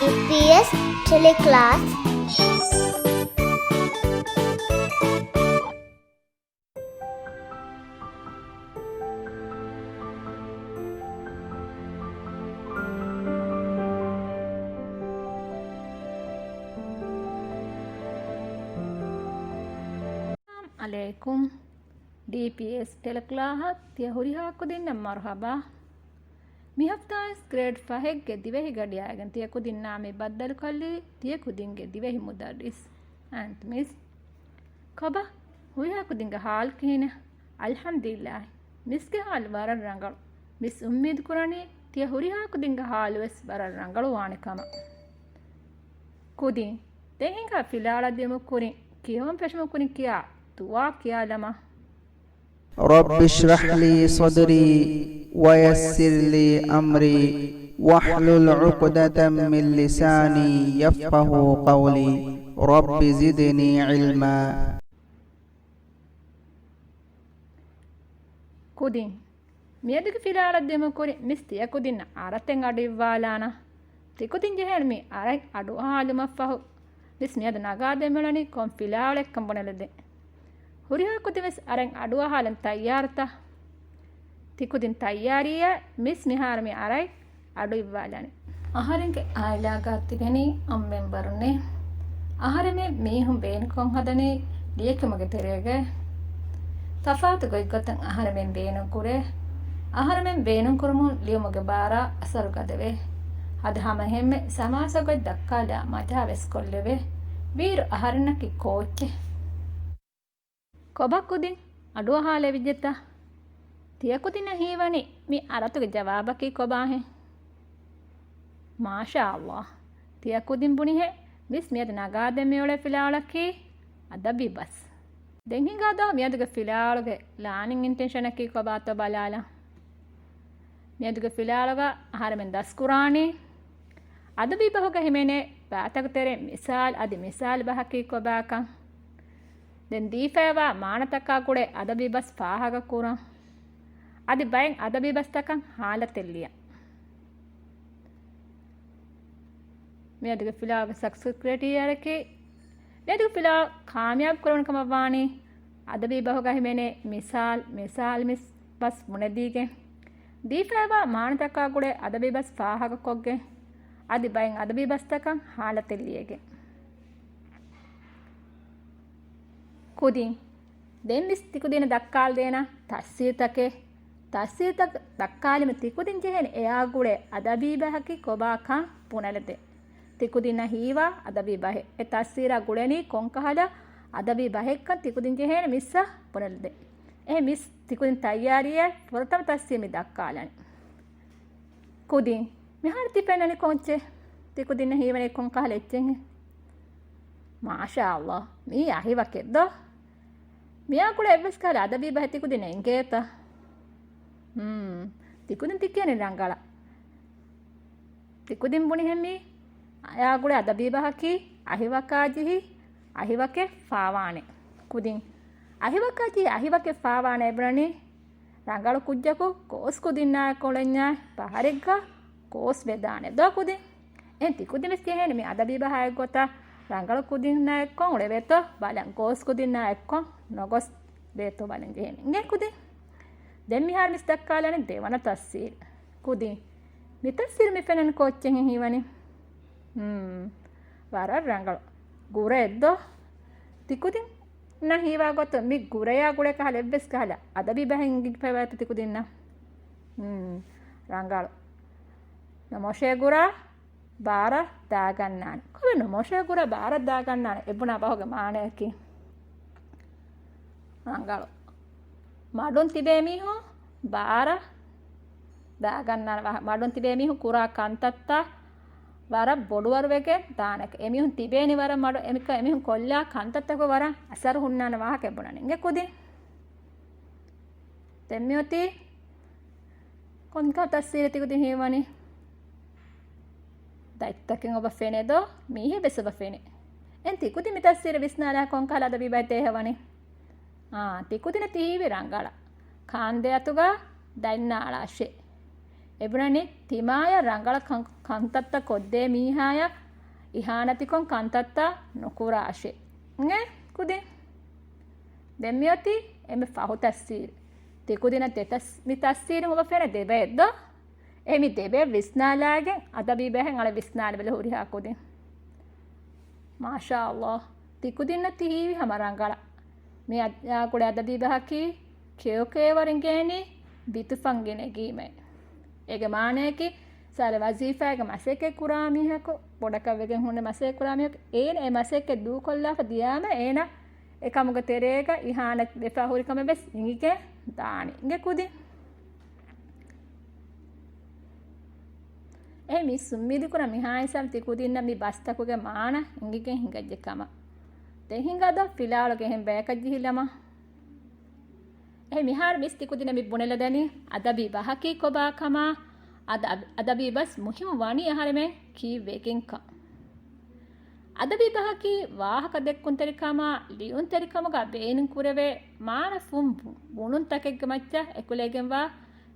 EPS teleclass. عليكم DPS teleclass තිය හොරිහා කුදින්න මර්හබා මිහෆ්තාස් grade 5 ಗೆ ದಿವೆಹಿ ಗಡಿಯಾಗನ್ ತಿಯ ಕುದಿನ್ನ ಮೆ ಬದ್ದಲು ಕಲ್ಲಿ ತಿಯ ಕುದಿಂಗೆ ದಿವೆಹಿ ಮುದರಿಸ್ ಅಂತ್ ಮಿಸ್ ಕಬ ಹುಯಾ ಕುದಿಂಗ ಹಾಲ್ ಕಿನ ಅಲ್ಹಮ್ದುಲಿಲ್ಲಾಹ್ ಮಿಸ್ಗೆ ಹಾಲ್ ವರ ರಂಗಳು ಮಿಸ್ ಉಮ್ಮೀದ್ ಕುರಾನಿ ತಿಯ ಹುರಿಹಾ ಕುದಿಂಗ ಹಾಲ್ ವೆಸ್ ವರ ರಂಗಳು ವಾಣಿಕಮ ಕುದಿನ್ ತೆಹಿಂಗ ಫಿಲಾಳ ದೆಮು ಕುರಿ ಕಿಯಂ ಪೆಶಮ ಕುರಿ ಕಿಯಾ ತುವಾ ಕಿಯಾ ಲಮ رب اشرح لي صدري ويسر لي أمري واحلل عقدة من لساني يفقه قولي رب زدني علما ಕುದಿನ್ ಮಿಯದಿಗೆ ಫಿಲಾಳ ದೆಮು ಕುರಿ ಮಿಸ್ ತಿಯ ಕುದಿನ್ನ ಅರತೆಂಗ ಅಡಿವಾಲಾನ ತಿಕುದಿನ್ ಜೆಹೆಲ್ ಮಿ ಅರೈ ಅಡು ಹಾಲು ಮಫಹು ಮಿಸ್ ಮಿಯದ ನಗಾ ದೆಮಳನಿ ಕೊಂ ಫಿಲಾಳೆ ಕಂಬನಲದೆ ಹುರಿಹಾ ಕುದಿವೆಸ್ ಅರೆಂ ಅಡುವ ಹಾಲನ್ ತಯ್ಯಾರತ ತಿಕುದಿನ್ ತಯ್ಯಾರಿಯ ಮಿಸ್ ಮಿಹಾರಮಿ ಅರೈ ಅಡು ಇವ್ವಾಲಾನೆ ಅಹರೆಂಗೆ ಆಯ್ಲಾಗಾತಿಗನಿ ಅಮ್ಮೆಂ ಬರುನೆ ಅಹರಮೆ ಮೀಹುಂ ಬೇನುಕೊಂ ಹದನೆ ಲಿಯಕಮಗೆ ತೆರೆಗೆ ತಫಾತು ಗೊಯ್ಗೊತ್ತಂ ಅಹರಮೆಂ ಬೇನು ಕುರೆ ಅಹರಮೆಂ ಬೇನು ಕುರುಮು ಲಿಯಮಗೆ ಬಾರ ಅಸರು ಗದವೆ ಅದ ಹಮ ಹೆಮ್ಮೆ ಸಮಾಸಗೊಯ್ ದಕ್ಕಾಲ ಮಜಾ ವೆಸ್ಕೊಲ್ಲೆವೆ ವೀರು ಅಹರನಕಿ ಕೋಚೆ ಕೊಬಕ್ಕುದಿನ್ ಅಡುವ ಹಾಲೆ ವಿಜ್ಜೆತ್ತ ತಿಯಕುದಿನ ಹೀವನಿ ಮಿ ಅರತುಗೆ ಜವಾಬಕಿ ಕೊಬಾಹೆ ಮಾಶಾ ಅಲ್ಲಾಹ್ ತಿಯಕುದಿನ್ ಬುಣಿಹೆ ಮಿಸ್ ಮಿಯದ ನಗಾದೆ ಮಿಯೊಳೆ ಫಿಲಾಳಕಿ ಅದಬಿ ಬಸ್ ದೆಂಹಿಂಗಾದ ಮಿಯದುಗೆ ಫಿಲಾಳುಗೆ ಲಾನಿಂಗ್ ಇಂಟೆನ್ಷನಕಿ ಕೊಬಾತ ಬಲಾಲ ಮಿಯದುಗೆ ಫಿಲಾಳುಗ ಆಹಾರಮೆನ್ ದಸ್ಕುರಾಣಿ ಅದಬಿ ಬಹುಗ ಹಿಮೆನೆ ಬಾತಗ ತೆರೆ ಮಿಸಾಲ್ ಅದಿ ಮಿಸಾಲ್ ಬಹಕಿ ಕೊಬಾಕಂ ದೆನ್ ದೀಫೇವಾ ಮಾಣತಕ್ಕಾ ಕುಡೆ ಅದಬಿ ಬಸ್ ಫಾಹಗ ಕೂರ ಅದಿ ಬಯಂ ಅದಬಿ ಬಸ್ ತಕಂ ಹಾಲತೆಲ್ಲಿಯ ಮೇದುಗೆ ಫಿಲಾಗ ಸಕ್ಸಸ್ ಕ್ರಿಯೇಟಿಯರಕ್ಕೆ ಮೇದುಗೆ ಫಿಲಾ ಕಾಮಯಾಬ್ ಕುರವಣ ಕಮವಾಣಿ ಅದಬಿ ಬಹುಗ ಹಿಮೆನೆ ಮಿಸಾಲ್ ಮಿಸ್ ಬಸ್ ಮುನೆದೀಗೆ ದೀಫೇವಾ ಮಾಣತಕ್ಕಾ ಕುಡೆ ಅದಬಿ ಬಸ್ ಫಾಹಗ ಕೊಗ್ಗೆ ಅದಿ ಬಯಂ ಅದಬಿ ಬಸ್ ತಕಂ ಹಾಲತೆಲ್ಲಿಯಗೆ ಕುದಿನ್ ದೆನ್ ಮಿಸ್ ತಿಕುದಿನ ದಕ್ಕಾಲ್ ದೇನ ತಸ್ಸೀತಕೆ ತಸ್ಸೀತಕ್ ದಕ್ಕಾಲಿಮ ತಿಕುದಿನ್ ಜೆಹೆನ್ ಎಯಾಗುಡೆ ಅದಬಿ ಬಹಕಿ ಕೊಬಾಕಂ ಪುನಲದೆ ತಿಕುದಿನ ಹೀವಾ ಅದಬಿ ಬಹೆ ಎ ತಸ್ಸೀರ ಗುಡೆನಿ ಕೊಂಕಹಲ ಅದಬಿ ಬಹೆಕ್ಕ ತಿಕುದಿನ್ ಜೆಹೆನ್ ಮಿಸ್ಸ ಪುನಲದೆ ಎ ಮಿಸ್ ತಿಕುದಿನ್ ತಯ್ಯಾರಿಯ ಪ್ರಥಮ ತಸ್ಸೀಮಿ ದಕ್ಕಾಲನಿ ಕುದಿನ್ ಮಿಹಾರ ತಿಪೆನನಿ ಕೊಂಚೆ ತಿಕುದಿನ ಹೀವನೆ ಕೊಂಕಹಲ ಎಚ್ಚೆಂಗೆ ಮಾಶಾ ಅಲ್ಲಾಹ್ ಮೀ ಅಹಿವಕ್ಕೆದ್ದೋ මියා කුල එවස් කාල අදබී බහ තිකුදින එංගේත තිකුදින් තික්කනේ රංගල තිකුදින් බුනි හැමි අයා කුල අදබී බහකි අහිවකාජිහි අහිවකේ ෆාවානේ කුදින් අහිවකාජි අහිවකේ ෆාවානේ බරණි රංගල කුජ්ජකෝ කෝස් කුදින්නා කොලඤ්ඤා පහරෙග්ග කෝස් වේදානේ දෝ කුදින් එන් තිකුදින් ස්කේහෙනේ මේ අදබී බහය ගොතා ರಂಗಳ ಕುದಿನ ಎಕ್ಕೊಂ ಉಳೆವೇತೋ ಬಾಲಂ ಕೋಸ್ ಕುದಿನ ಎಕ್ಕೊಂ ನೊಗೊಸ್ ಬೇತೋ ಬಾಲಂ ಜೇಮಿ ಇಂಗೆ ಕುದಿ ದೆಮ್ಮಿ ಹಾರ್ ಮಿಸ್ ದಕ್ಕಾಲನೆ ದೇವನ ತಸ್ಸೀರ್ ಕುದಿ ಮಿ ತಸ್ಸೀರ್ ಮಿ ಫೆನನ್ ಕೋಚ್ಚೆಂ ಹೀವನಿ ವಾರ ರಂಗಳು ಗುರೆ ಎದ್ದೋ ತಿಕುದಿ ನ ಹೀವಾ ಗೊತ್ತು ಮಿ ಗುರೆಯ ಗುಳೆ ಕಹಲ ಎವ್ವೆಸ್ ಕಹಲ ಅದಬಿ ಬಹಂಗಿ ಫೆವಾತ ತಿಕುದಿನ ರಂಗಳು ನಮೋಶೆ ಗುರ ಬಾರ ದಾಗನ್ನಾನೆ ಕೊವೆನು ಮೋಶೆ ಗುರ ಬಾರ ದಾಗನ್ನಾನೆ ಎಬ್ಬುಣ ಬಹುಗ ಮಾಣೆಕಿ ರಂಗಳು ಮಾಡುನ್ ತಿಬೆ ಮೀಹು ಬಾರ ದಾಗನ್ನಾನೆ ಮಾಡುನ್ ತಿಬೆ ಮೀಹು ಕುರಾ ಕಂತತ್ತ ವರ ಬೊಡುವರುವೆಗೆ ದಾನಕ್ಕೆ ಎಮಿಹುನ್ ತಿಬೇನಿ ವರ ಮಾಡು ಎಮಿಕ ಎಮಿಹುನ್ ಕೊಲ್ಲ ಕಂತತ್ತಗೋ ವರ ಅಸರು ಹುಣ್ಣಾನ ವಾಹಕ ಎಬ್ಬುಣ ನಿಂಗೆ ಕುದಿ ತೆಮ್ಮಿಯೊತಿ ಕೊಂಕ ತಸ್ಸೀರತಿ ಕುದಿ ಹೀವನಿ ದೈತ್ತಕ್ಕೆ ಒಬ್ಬ ಫೆನೆದೋ ಮೀಹೆ ಬೆಸಬ ಫೆನೆ ಎನ್ ತಿಕುದಿ ಮಿತಸ್ಸಿರ ವಿಸ್ನಾಲ ಕೊಂಕಾಲ ಅದ ಬಿಬೈತೆ ಹವನಿ ತಿಕುದಿನ ತೀವಿ ರಂಗಾಳ ಕಾಂದೆ ಅತುಗ ದೈನ್ನಾಳ ಅಶೆ එබුණනේ තිමාය රංගල කන්තත්ත කොද්දේ මීහාය ඉහානතිකොන් කන්තත්තා නොකුරාශේ නේ කුදේ දෙම්මියති එමෙ ෆහු තස්සීර තිකුදින දෙතස් මිතස්සීර ඔබ ෆෙන දෙබෙද්ද එමි දෙබේ විස්නාලාගෙන් අදබී බහෙන් අල විස්නාල බල හුරිහා කුදේ මාෂා අල්ලාහ් තිකුදින තිහිවි හමරංගල මේ අකුඩ අදබී බහකි කේෝකේ වරින්ගේනි බිතුෆංගෙන ගීමේ ඒගේ මානේකි සාර වසීෆාගේ මසෙකේ කුරාමිහක පොඩකවෙගෙන් හොන්න මසෙක කුරාමිහක ඒන ඒ මසෙකේ දූ කොල්ලාක දියාම ඒන එකමුග තෙරේක ඉහානත් බෙෆහුරිකම බෙස් ඉංගිකේ දානි ඉංගේ කුදි ඒ මි සුම්මිදි කුර මිහායිසම් තිකුදින්න මි බස්තකුගේ මාන ඉංගිකේ හිඟජ්ජකම දෙහිඟද ෆිලාලගේ හෙන් බෑකජ්ජිහිලම ඒ මිහාර මිස් තිකුදින මි බුනෙල දනි අදබි බහකි කොබාකම අදබි බස් මුහිම වනි ආහාරමේ කීවෙකින්ක අදබි බහකි වාහක දෙක්කුන් තරිකම ලියුන් තරිකමග බේනුන් කුරවේ මාන ෆුම් බුනුන් තකෙග්ග මච්ච එකුලේගෙන් වා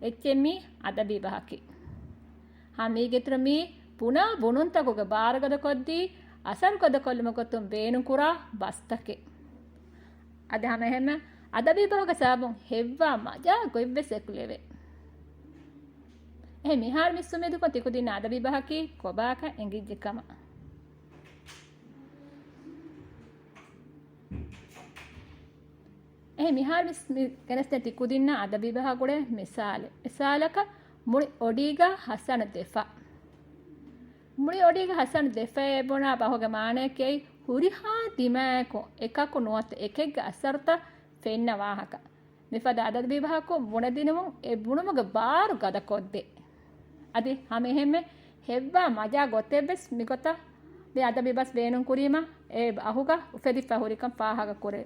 එච්චෙමි අදබි බහකි හමීගෙතරමි පුනා බුනුන් තකුගේ බාරගද කොද්දී අසර්ගද කොල්ලම කොතුම් බේනුන් කුරා බස්තකේ අද හැම හැම අදබි බහක සාබුන් හෙව්වා මජා ගොයිබ්බෙස් එකුලේවේ ඒ මිහාර මිස්සුමෙදු කො තිකුදින අදබි බහකි කොබාක එංගිජ්ජකම ඒ මිහාර මිස් කෙනස්ත තිකුදින්න අදබි බහ ගොඩ මිසාලක මුಳಿ ಒಡೀಗ ಹಸನ ದೆಫಾ ಮುಳಿ ಒಡೀಗ ಹಸನ ದೆಫೆ ಬೊಣ ಬಹೋಗ ಮಾಣೆಕೈ ಹುರಿಹಾ ದಿಮಾಕೊ ಎಕಕು ನೋತ ಎಕೆಗ್ಗ ಅಸರ್ತ ಫೆನ್ನ ವಾಹಕ ಮಿಫದ ಅದದ ಬಿಬಹಕೊ ಬುಣದಿನಮು ಎ ಬುಣಮಗ ಬಾರು ಗದಕೊದ್ದೆ ಅದಿ ಹಮೆ ಹೆಮ್ಮೆ ಹೆವ್ವಾ ಮಜಾ ಗೊತ್ತೆಬೆಸ್ ಮಿಗೊತ ಬೆ ಅದ ಬಿಬಸ್ ಬೇನುಂ ಕುರಿಮ ಎ ಅಹುಗ ಉಫೆದಿ ಫಹುರಿಕಂ ಫಾಹಗ ಕೊರೆ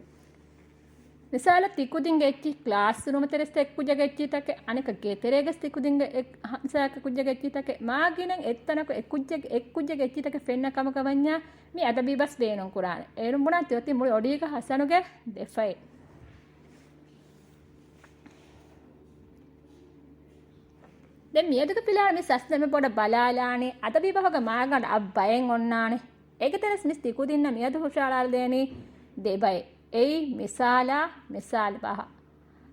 මිසාල තිකුදින්ගේ එච්චි ක්ලාස් රූම තෙරස්ත එක්කුජගේ එච්චි තක අනික ගෙතරේගස් තිකුදින්ගේ හංසාක කුජගේ එච්චි තක මාගිනෙන් එත්තනක එක්කුජගේ එච්චි තක ෆෙන්න කම කවඤ්ඤා මේ අද බීබස් බේනොන් කුරාන ඒරුම් බුණා තියොති මුළු ඔඩීක හසනුගේ දෙෆයි දැන් මියදක පිලාර මේ සස්නෙම පොඩ බලාලානේ අද බීබහක මාගන්න අබ්බයෙන් ඔන්නානේ ඒක තෙරස් මිස් තිකුදින්න මියද හුෂාලාල් දෙනේ දෙබයි ඒ මිසාල බහ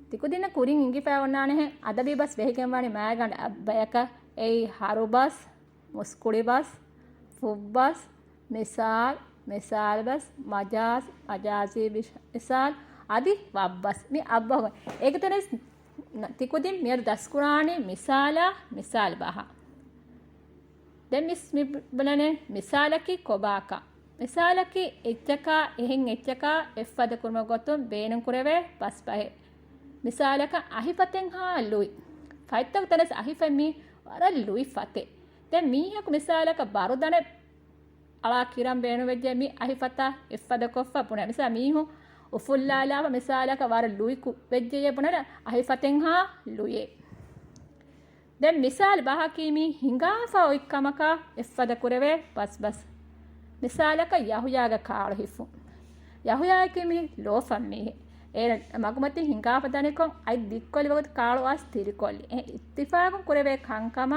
තිකුදින කුරින් ඉංගි පැවන්නානේ අදබි බස් වෙහිකම් වani මෑගන්න අබ්බයක ඒ හරු බස් මුස්කුඩි බස් ෆුබ් බස් මිසාල් බස් මජාසි මිසාල් আদি වබ් බස් මේ අබ්බහ ඒක තනේ තිකුදින් මියර දස්කුරානේ මිසාල බහ දැන් මිස් බලනේ මිසාලකි කොබාකා මිසාලකි එච්චක එහෙන් එච්චක එෆ්වද කුර්ම ගොතුම් බේනුම් කුරවේ බස් පහේ මිසාලක අහිපතෙන් හා ලුයි ෆයිත්තක් තනස් අහිෆෙමි වර ලුයි ෆතේ දැන් මීහක මිසාලක බරුදනේ අලා කිරම් බේනු වෙජ්ජේ මි අහිපතා එෆ්වද කොෆ්ෆ පුන මිසා මීහු උෆුල්ලාලාව මිසාලක වර ලුයි කු වෙජ්ජේ පුනර අහිපතෙන් හා ලුයේ දැන් මිසාල් බහකීමි හිඟාෆා ඔයික්කමක එෆ්වද කුරවේ බස් මිසාලක යහුයාග කාල හිෆු යහුයාකෙමි ලෝෆම්මි ඒ මගුමති හිඟාපදනෙකොන් අයි දික්කොලි වගත කාල වාස් තිරිකොල්ලි ඒ ඉත්තිෆාකම් කුරවේ කංකම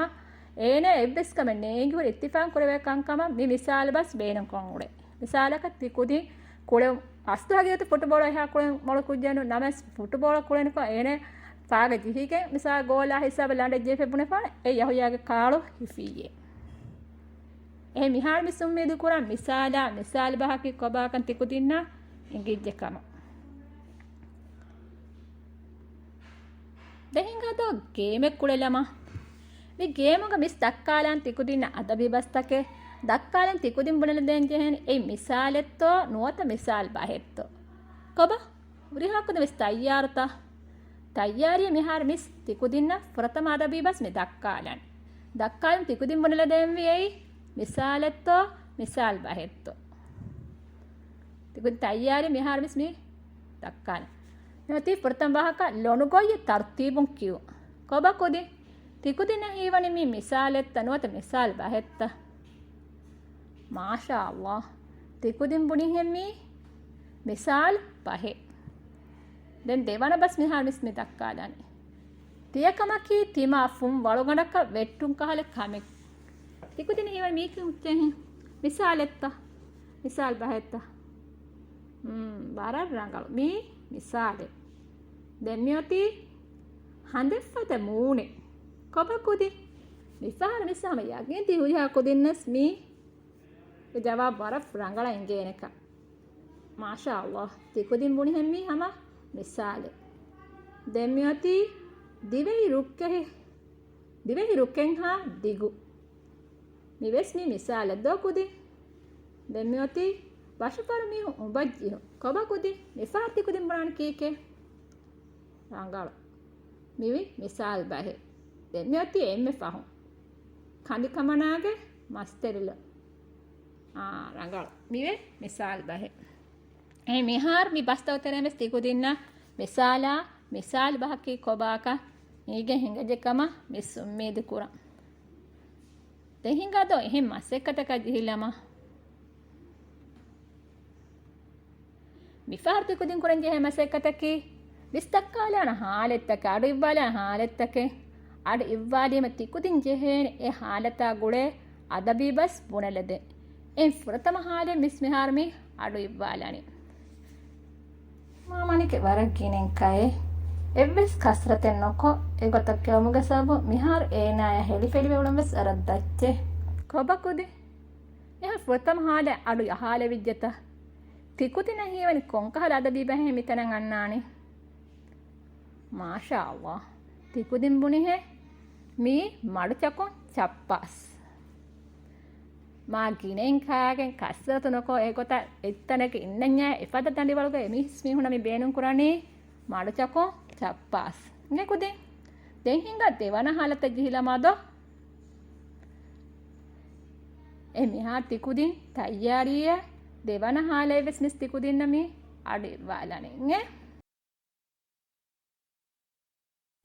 ඒන එබ්බස්කම නේගුර ඉත්තිෆාකම් කුරවේ කංකම මි මිසාල බස් බේනන් කොන් උඩේ මිසාලක තිකුදි කුල අස්තුහගියත ෆුට්බෝල් එහා කුල මොල කුජ්ජනු නමස් ෆුට්බෝල් කුලෙනක ඒන පාග ජිහිකෙ මිසා ගෝලා හිසබ ලඬ ජෙෆෙ පුනපන ඒ යහුයාග කාල හිෆියේ ඒ මිහාර මිසුම් මේදු කුරා මිසාල බහකි කොබාකන් තිකුදින්න ඉංගිජ්ජකම දෙහිංගද ගේමෙක් කුලෙලම මේ ගේමක මිස් දක්කාලන් තිකුදින්න අදබි බස්තකේ දක්කාලන් තිකුදින් බුනල දෙන් ජෙහෙන ඒ මිසාලෙත්තෝ නුවත මිසාල් බහෙත්තෝ කොබ උරිහාකද මිස් තයාරිය මිහාර මිස් තිකුදින්න ප්‍රථම අදබි බස් මේ දක්කාලන් තිකුදින් බුනල දෙන් වියි මිසාලෙත්තෝ මිසාල් බහෙත්තෝ තිකුදි තයාරිය මිහාර මිස් මේ දක්කාලන් නැති ප්‍රථම බහක ලොනුගොය තර්තිබුන් කියු කොබ කොදි තිකුදින හීවනි මේ මිසාලෙත්ත නුවත මිසාල් බහෙත්ත මාෂා අල්ලාහ් තිකුදින් බුනි හෙම්මි මිසාල් බහෙ දැන් දෙවන බස් මිහාර මිස් මේ දක්කාලන් තියකමකී තිමා ෆුම් වලගඩක වෙට්ටුම් කහල කමෙක් තිකුදින හිවල් මීකි උච්චෙන් මිසාලෙත්ත මිසාල් බහෙත්ත බාරර් රංගල මී මිසාලෙ දෙම්මියොති හඳෙෆ්ෆත මූනේ කොබකුදි මිෆාර මිසාම යගෙන් ති හුජා කොදින්නස් මී ජවාබ බරෆ් රංගල ඉංගේනක මාෂා අල්ලාහ් තිකුදින් බුනි හැම්මි හම මිසාලෙ දෙම්මියොති දිවෙහි රුක්කෙන් හා දිගු මිවෙස්මි මිසාල දොකුදි දෙම්මියොති වශපරමිහු උබජ්ජිහු කොබකුදි මිෆාතිකුදින් බරාන කීකේ රංගල මිවි මිසාල් බහේ දෙම්මියොති එම්මෙ ෆහු කඳි කමනාගේ මස්තරිල රංගල මිවේ මිසාල් බහේ එහි මිහාර මි බස්තවතරෙමස් තිකුදින්න මිසාලා මිසාල් බහකි කොබාක නීගේ හිඟජකම මිස්සුම්මේද කුරන් දෙහිඟදෝ එහෙම මස්සෙක්කටක ජිහිලම මිෆාර්ති කුදින් කුරන් ජෙහ මස්සෙක්කටකි විස්තක්කාලන හාලෙත්තක අඩු ඉව්වාලන හාලෙත්තක අඩු ඉව්වාලියම තිකුදින් ජෙහෙන ඒ හාලතා ගුලේ අදබී බස් බුනලද එන් ෆුරතම හාලෙ මිස්මිහාර්මි අඩු ඉව්වාලනි මාමනික වරකිනෙන් කයේ එව්වෙස් කස්රතෙන් නොකෝ ඒගොතක් යමුග සබු මිහාර ඒනාය හෙලිෆෙලි වෙවුලම්ස් අරද්දච්චේ කොබකුදි එහ ෆොතම් හාලේ අඩු යහාලෙ විජ්ජත තිකුති නැහිවනි කොංකහල අද බීබැහි මිතනන් අන්නානි මාෂා අල්ලාහ් තිකුදින් බුනිහෙ මී මඩු චකොන් චප්පස් මා ගිනෙන් කාගෙන් කස්රත නොකෝ ඒගොත එත්තනක ඉන්නඤ්ඤා එපද තණ්ඩි වලක එමිස් මිහුණ මි බේනුම් කුරානේ මඩු චකොන් චප්පාස් නෙකුදි දෙන් හිඟ දෙවන හලත ජිහිලා මාදෝ එමිහා තිකුදින් තයාරිය දෙවන හාලේ වෙස් මිස් තිකුදින් නමි අඩි වාලනේ නේ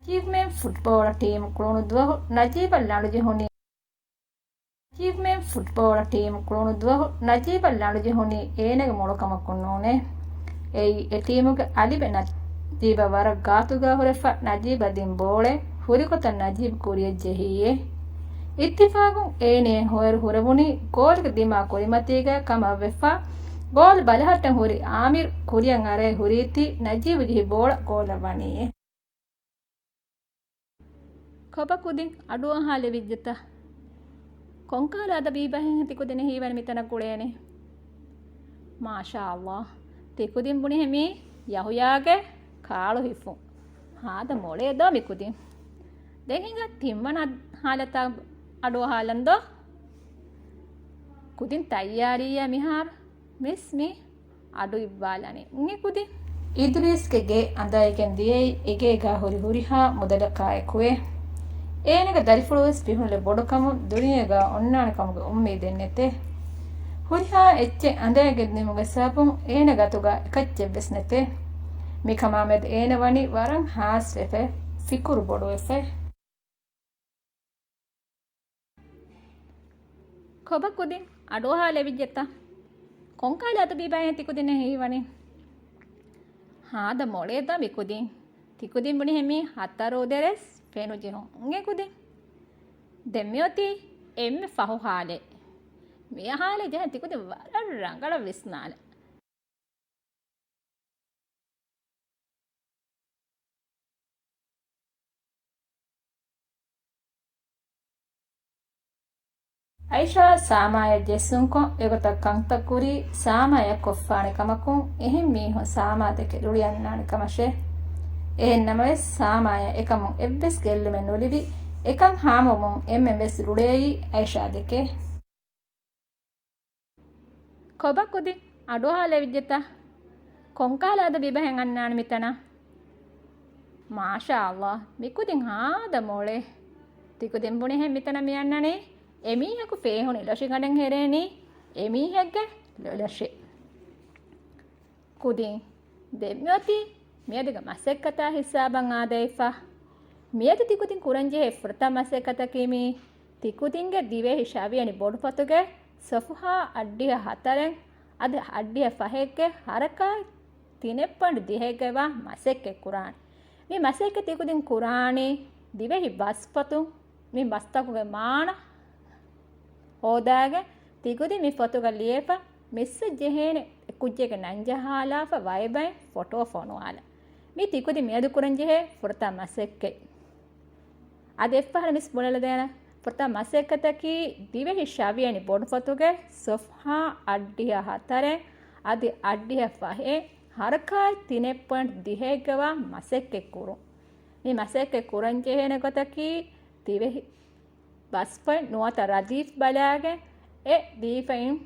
අචීව්මෙන්ට් ෆුට්බෝල් ಟೀಮ್ කුළුණුද්ව නජීබ ලණුජෙහුනි අචීව්මෙන්ට් ෆුට්බෝල් ಟೀಮ್ කුළුණුද්ව නජීබ ලණුජෙහුනි ඒනග මොලකමක් කොන්නෝනේ ඒ ಟೀಮ್ಗೆ ಅಲಿಬೆನත් ජීබ වර ගාතුගා හොරෙෆ නජීබ දින් බෝලේ හුරිකොත නජීබ කුරිය ජෙහියේ ඉත්තිෆාගුන් ඒනේ හොයර හුරවුනි ගෝල්ක දිමා කොරිමතීග කම වෙෆා ගෝල් බලහටන් හුරි ආමිර් කුරියන් අරේ හුරීති නජීබ ජෙහි බෝල ගෝල වණියේ කොබකුදින් අඩුවන් හාලෙ විජ්ජත කොංකාල අද බීබහෙන් තිකුදින හීවන මිතන කුලේනේ මාෂා අල්ලාහ් තිකුදින් බුනි හැමි යහුයාගේ කාලු හිෆු ಹಾದ ಮೊಳೆದ ಮಿಕುದಿ ದೆಹಿಂಗ ತಿಮ್ಮನ ಹಾಲತ ಅಡುವ ಹಾಲಂದೋ ಕುದಿನ್ ತಯ್ಯಾರಿಯ ಮಿಹಾರ್ ಮಿಸ್ ಮಿ ಅಡು ಇವ್ವಾಲನೆ ಇಂಗೆ ಕುದಿ ಇದ್ರಿಸ್ಗೆ ಅಂದಾಯಕೆನ್ ದಿಯೈ ಎಗೆಗ ಹುರಿ ಹುರಿಹಾ ಮೊದಲ ಕಾಯಕುವೆ ಏನಗ ದರಿಫುಳುಸ್ ಬಿಹುಲೆ ಬೊಡಕಮು ದುನಿಯಗ ಒಣ್ಣಾಣಕಮುಗ ಉಮ್ಮೀದೆನ್ನೆತೆ ಹುರಿಹಾ ಎಚ್ಚೆ ಅಂದಾಯಗೆ ನಿಮುಗ ಸಾಪುಂ ಏನಗತುಗ ಕಚ್ಚೆಬ್ಬೆಸ್ನೆತೆ ಮಿಕಮಾಮೆದ್ ಏನವನಿ ವರಂ ಹಾಸ್ ವೆಫೆ ಫಿಕುರು ಬೊಡು ವೆಫೆ ಕೊಬ ಕುದಿನ್ ಅಡೋಹಾ ಲೆವಿಜ್ಜೆತ್ತ ಕೊಂಕಾಲೆ ಅತ ಬೀಬಾಯ ತಿಕುದಿನ ಹೀವನಿ ಹಾದ ಮೊಳೆದ ಮಿಕುದಿನ್ ತಿಕುದಿನ್ ಬುನಿ ಹೆಮಿ ಹತ್ತರೋ ದೆರೆಸ್ ಫೇನು ಜಿಹು ಉಂಗೆ ಕುದಿನ್ ದೆಮ್ಮಿಯೋತಿ ಎಮ್ಮೆ ಫಹು ಹಾಲೆ ಮಿಯ ಹಾಲೆ ಜಹ ತಿಕುದಿ ವರ ರಂಗಳ ವಿಸ್ನಾಲೆ ಐಷಾ ಸಾಮಾಯ ಜೆಸ್ಸುಂಕೊ ಎಗೊತ ಕಂತ ಕುರಿ ಸಾಮಾಯ ಕೊಫ್ಫಾಣಿ ಕಮಕುಂ ಎಹಿಂ ಮೀಹು ಸಾಮಾದಕ್ಕೆ ರುಳಿಯನ್ನಾಣಿ ಕಮಶೆ ಎಹೆನ್ ನಮವೆಸ್ ಸಾಮಾಯ ಎಕಮುಂ ಎವ್ವೆಸ್ ಗೆಲ್ಲುಮೆ ನುಲಿವಿ එකං හාමොමුන් එම්මෙස් රුඩේයි ಐಷಾದಕ್ಕೆ ಕೊಬಕುದಿ ಅಡುಹಾಲೆ ವಿದ್ಯತ ಕೊಂಕಾಲಾದ ಬಿಬಹೆಂ ಅನ್ನಾಣ ಮಿತನ ಮಾಷಾ ಅಲ್ಲಾಹ್ ಮಿಕುದಿಂ ಹಾದ ಮೋಳೆ ತಿಕುದಿಂ ಬುಣಿ ಹೆಂ ಮಿತನ ಮಿಯನ್ನನೆ ಎಮೀಹಕು ಫೇಹುನಿ ಲಶಿ ಗಂಡೆಂ ಹೆರೇನಿ ಎಮೀಹೆಗ್ಗೆ ಲಶಿ ಕುದಿ ದೆಮ್ಯೋತಿ ಮಿಯದಿಗ ಮಸೆಕ್ಕತಾ ಹಿಸಾಬಂ ಆದೈಫಾ ಮಿಯದಿ ತಿಕುದಿಂ ಕುರಂಜೆ ಹೆಫ್ರತ ಮಸೆಕ್ಕತಕೀಮಿ ತಿಕುದಿಂಗೆ ದಿವೆ ಹಿಶಾವಿಯನಿ ಬೋಡು ಪತುಗೆ ಸಫುಹಾ ಅಡ್ಡಿಯ ಹತರೆಂ ಅದ ಅಡ್ಡಿಯ ಫಹೆಗ್ಗೆ ಹರಕಾ ತಿನೆಪ್ಪಂಡು ದಿಹೆಗೆವಾ ಮಸೆಕ್ಕೆ ಕುರಾನ್ ಮಿ ಮಸೆಕ್ಕೆ ತಿಕುದಿಂ ಕುರಾನಿ දිවෙහි බස්පතු මේ බස්තකුගේ මාන හෝදාගේ තිකුදි මේ ෆොතුග ලියප මෙස්ස ජෙහේන කුජ්ජේක නංජහාලාප වයබයි ෆොටෝ ෆොනුවාල මේ තිකුදි මෙයදු කුරන් ජෙහේ ෆොරතා මසෙක්කේ අද එෆ්පහල මිස් බොලල දෙන ෆොරතා මසෙක්කතකි දිවෙහි ශාවියනි බොඩ ෆොතුගේ සොෆ්හා අඩ්ඩිය හතරේ අදි අඩ්ඩිය ෆහේ හරකායි 3.2 ගවා මසෙක්කේ කුරු මේ මසෙක්කේ කුරන් ජෙහේන කොතකි දිවෙහි බස්පයි නුවත රදීෆ් බලාගේ ඒ දීපයින්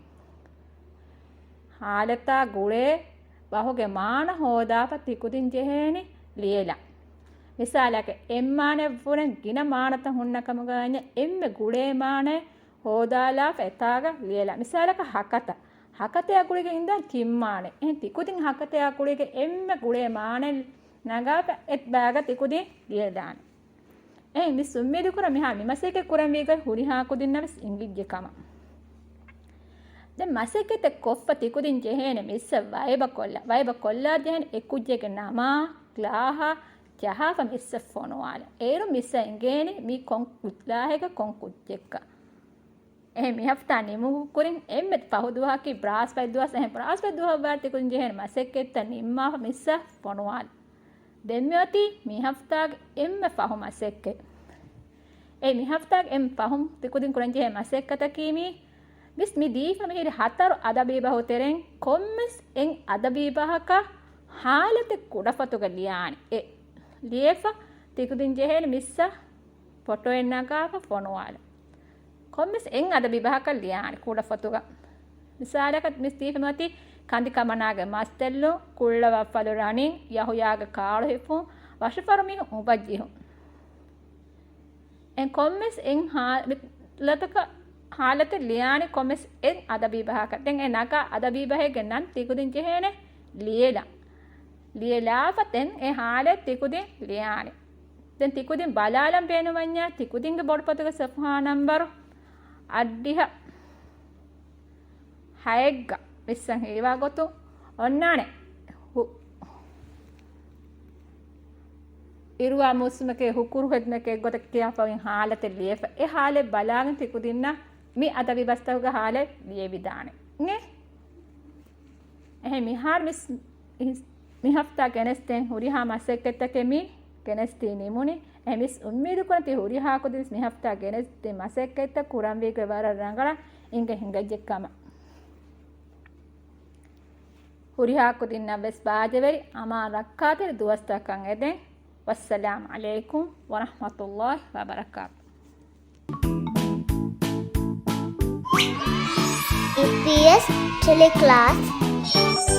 ಹಾಲತಾ ಗುಳೆ ಬಹುಗೆ ಮಾನ ಹೋದಾಪ ತಿಕುದಿನ್ ಜೆಹೇನಿ ಲಿಯಲ ಮಿಸಾಲಕ್ಕೆ ಎಮ್ಮಾನೆ ಫುರನ್ ಗಿನ ಮಾನತ ಹುಣ್ಣಕಮಗಾನ ಎಮ್ಮೆ ಗುಳೆ ಮಾನೆ ಹೋದಾಲ ಫೆತಾಗ ಲಿಯಲ ಮಿಸಾಲಕ್ಕೆ ಹಕತೆ ಅಕುಳಿಗೆ ಇಂದ ತಿಮ್ಮಾನೆ ಎ ತಿಕುದಿನ್ ಹಕತೆ ಅಕುಳಿಗೆ ಎಮ್ಮೆ ಗುಳೆ ಮಾನೆ ನಗಾಪ ಎತ್ ಬಾಗ ತಿಕುದಿನ್ ಲಿಯದಾನೆ ಎ ಮಿ ಸುಮ್ಮೆದು ಕುರ ಮಿಹಾ ಮಿಮಸೆಕೆ ಕುರಂ ವೀಗ ಹುರಿ ಹಾಕುದಿನ್ನವಸ್ ಇಂಗಿಜ್ಜೆ ಕಮ දැන් මසෙකෙත කොෆ්ප තිකුදින් ජෙහෙන මිස්ස වයිබ කොල්ලා ජෙහෙන එකුජ්ජේක නමා ක්ලාහා ජහාෆ මිස්ස ෆොනවාල ඒරු මිස්ස එංගේනි මි කොන් කුත්ලාහෙක කොන් කුජ්ජෙක්ක එහේ මිහෆ්තා නිමු කුරින් එම්මෙත් පහුදුවා කි බ්‍රාස් පෙද්දුවස් එහේ බ්‍රාස් පෙද්දුවා වාර තිකුදින් ජෙහෙන මසෙකෙත නිම්මා මිස්ස ෆොනවාල දෙම්මයති මිහෆ්තාගේ එම්ම පහු මසෙක්කේ ඒ මිහෆ්තාගේ එම් පහුම් තිකුදින් කුරන් ජෙහෙන මසෙක්කත කීමි මිස් මි දීෆ මෙහෙරි හතර අදබීබහ තෙරෙන් කොම්මස් එන් අදබීබහක හාලත කුඩෆතුක ලියානි ඒ ලියෆ තිකුදින් ජෙහෙන මිස්ස ෆොටෝ එන්නකාක ෆොනවාල කොම්මස් එන් අදබීබහක ලියානි කුඩෆතුක මිසාලක මිස් දීෆ මති කන්දි කමනාගේ මස්තෙල්ලෝ කුල්ලව ෆලු රණින් යහුයාගේ කාල හිපු වශෆරමි උබජ්ජිහු එන් කොම්මස් එන් හාලතක हालत लियानी कोमेस एन अदबी बहा करते हैं नाका अदबी बहे गन्नन तिकुदिन जहेने लियला फतेन ए हालत तिकुदिन लियानी देन तिकुदिन बालालम बेनुवन्या तिकुदिन के बोर्ड पतක සෆහා නම්බර අඩ්ඩිහ හයග්ග විස්සන් හේවා ගොතු ඔන්නානේ ඉරුවා මුස්මකේ හුකුරු හෙද්මකේ ගොත කියාපවින් हालत लियफ ए हाले බලාගෙන තිකුදින්න මේ අදවි බස්තවගේ हाले लिये විදානේ නේ එහේ මිහාර මි හෆ්තා කෙනස්තෙන් හුරිහා මසෙක්කෙත්තකේ මි කෙනස්තී නිමුනි එමිස් උම්මීදු කොනති හුරිහා කොදිස් මි හෆ්තා කෙනස්තේ මසෙක්කෙත්ත කුරම් වේගේ වර රංගලා ඉංග හිංගජෙක්කම හුරිහා කොදින්න බස් බාජවරි අමා රක්කාතේ දුවස්තකන් එදෙන් والسلام عليكم ورحمة الله وبركاته. EPS Teleclass